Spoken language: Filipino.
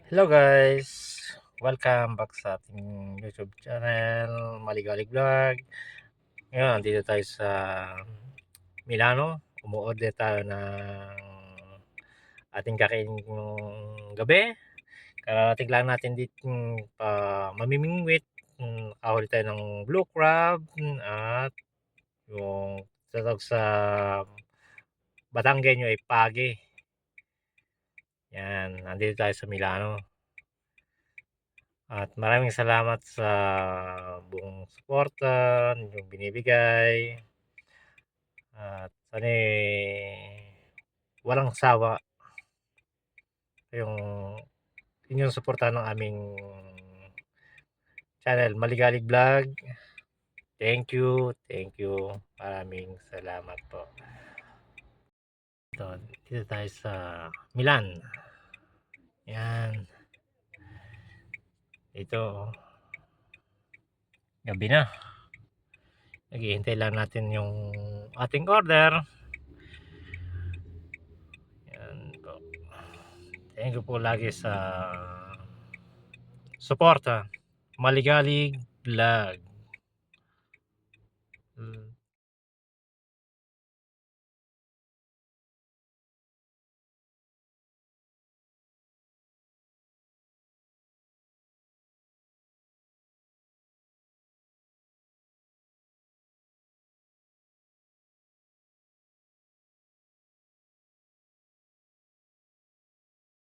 Hello guys! Welcome back sa ating YouTube channel, Maligalig Vlog. Ngayon, nandito tayo sa Milano. Umu-order tayo ng ating kakainin ngayong gabi. Kararating lang natin dito mamimingwit. Nakahuli tayo ng blue crab at yung tatawag sa Batanggenyo ay pagi. Yan, nandito tayo sa Milano. At maraming salamat sa buong suporta ninyong binibigay. At sana walang sawa yung inyong suporta ng aming channel, Maligalig Vlog. Thank you, thank you. Maraming salamat po. Dito tayo sa Milan. Yan. Ito, gabi na. Naghihintay lang natin yung ating order. Yan po. Thank you po lagi sa suporta. Maligalig Vlog.